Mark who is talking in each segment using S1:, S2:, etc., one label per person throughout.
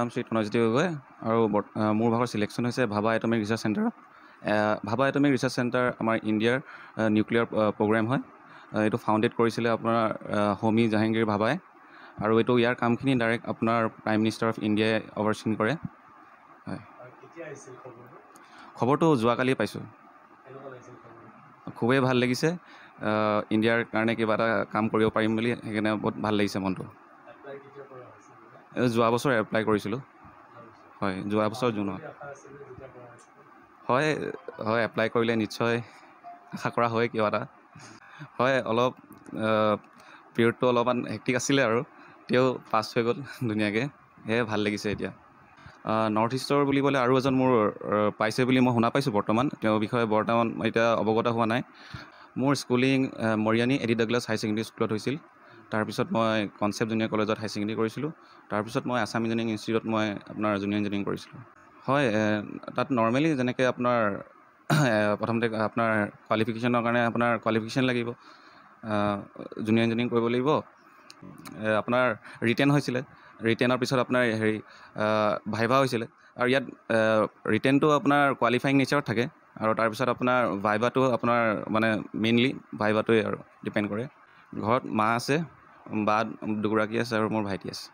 S1: নাম শ্ৰী তনয়জ্যোতি গগৈ আৰু মোৰ ভাগৰ চিলেকশ্যন হৈছে ভাবা এটমিক ৰিচাৰ্চ চেণ্টাৰত। ভাবা এটমিক ৰিচাৰ্চ চেণ্টাৰ আমাৰ ইণ্ডিয়াৰ নিউক্লিয়াৰ প্ৰগ্ৰেম হয়। এইটো ফাউণ্ডেড কৰিছিলে আপোনাৰ হোমী জাহাংগীৰ ভাবাই, আৰু এইটো ইয়াৰ কামখিনি ডাইৰেক্ট আপোনাৰ প্ৰাইম মিনিষ্টাৰ অফ ইণ্ডিয়াই অভাৰচিন কৰে। হয়, খবৰটো যোৱাকালি পাইছোঁ। খুবেই ভাল লাগিছে। ইণ্ডিয়াৰ কাৰণে কিবা এটা কাম কৰিব পাৰিম বুলি, সেইকাৰণে বহুত ভাল লাগিছে মনটো। যোৱা বছৰ এপ্লাই কৰিছিলোঁ। হয়, যোৱা বছৰ জুনত। হয় হয়, এপ্লাই কৰিলে নিশ্চয় আশা কৰা হয় কিবা এটা। হয়, অলপ পিৰিয়ডটো অলপমান হেক্টিক আছিলে আৰু তেও পাছ হৈ গ'ল ধুনীয়াকৈ, সেয়ে ভাল লাগিছে এতিয়া। নৰ্থ ইষ্টৰ বুলিবলৈ আৰু এজন মোৰ পাইছে বুলি মই শুনা পাইছোঁ বৰ্তমান। তেওঁৰ বিষয়ে বৰ্তমান এতিয়া অৱগত হোৱা নাই। মোৰ স্কুলিং মৰিয়ানী এডি ডাগলাছ হাই ছেকেণ্ডেৰী স্কুলত হৈছিল। তাৰপিছত মই কনচেপ্ট জুনিয়ৰ কলেজত হাই ছেকেণ্ডেৰী কৰিছিলোঁ। তাৰপিছত মই আছাম ইঞ্জিনিয়াৰিং ইনষ্টিটিউটত মই আপোনাৰ জুনিয়ৰ ইঞ্জিনিয়াৰিং কৰিছিলোঁ। হয়, তাত নৰ্মেলি যেনেকৈ আপোনাৰ প্ৰথমতে আপোনাৰ কোৱালিফিকেশ্যনৰ কাৰণে আপোনাৰ কোৱালিফিকেশ্যন লাগিব, জুনিয়ৰ ইঞ্জিনিয়াৰিং কৰিব লাগিব। আপোনাৰ ৰিটেন হৈছিলে, ৰিটেনৰ পিছত আপোনাৰ ভাইভা হৈছিলে। আৰু ইয়াত ৰিটেনটো আপোনাৰ কোৱালিফাইং নেচাৰত থাকে, আৰু তাৰপিছত আপোনাৰ ভাইভাটো আপোনাৰ মানে মেইনলি ভাইভাটোৱে আৰু ডিপেণ্ড কৰে। ঘৰত মা আছে, বা দুগৰাকী আছে আৰু মোৰ ভাইটি আছে।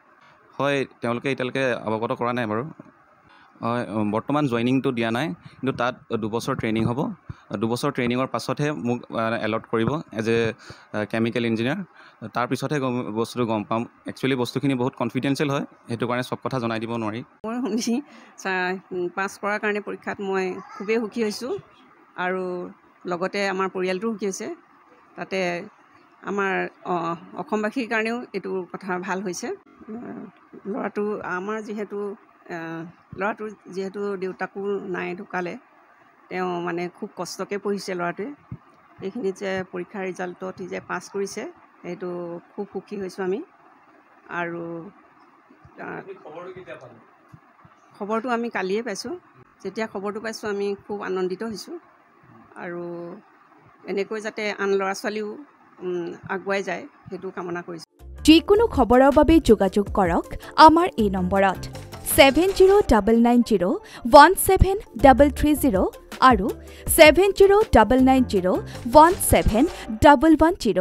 S1: হয়, তেওঁলোকে এতিয়ালৈকে অৱগত কৰা নাই বাৰু। হয়, বৰ্তমান জইনিংটো দিয়া নাই, কিন্তু তাত 2 বছৰ ট্ৰেইনিং হ'ব। 2 বছৰ ট্ৰেইনিঙৰ পাছতহে মোক এলট কৰিব এজ এ কেমিকেল ইঞ্জিনিয়াৰ। তাৰপিছতহে বস্তুটো গম পাম। একচুৱেলি বস্তুখিনি বহুত কনফিডেঞ্চিয়েল হয়, সেইটো কাৰণে চব কথা জনাই দিব নোৱাৰি।
S2: মই শুনি পাছ কৰাৰ কাৰণে পৰীক্ষাত মই খুবেই সুখী হৈছোঁ, আৰু লগতে আমাৰ পৰিয়ালটো সুখী হৈছে। তাতে আমাৰ অসমবাসীৰ কাৰণেও এইটো কথা ভাল হৈছে। ল'ৰাটোৰ যিহেতু দেউতাকো নাই, ঢুকালে। তেওঁ মানে খুব কষ্টকৈ পঢ়িছে ল'ৰাটোৱে। এইখিনিত যে পৰীক্ষাৰ ৰিজাল্টত যে পাছ কৰিছে, সেইটো খুব সুখী হৈছোঁ আমি। আৰু খবৰটো আমি কালিয়ে পাইছোঁ। যেতিয়া খবৰটো পাইছোঁ আমি খুব আনন্দিত হৈছোঁ, আৰু এনেকৈ যাতে আন ল'ৰা ছোৱালীও আগুৱাই যায় সেইটো কামনা কৰিছোঁ।
S3: যিকোনো খবৰৰ বাবে যোগাযোগ কৰক আমাৰ এই নম্বৰত 7099017330 আৰু 7099017110।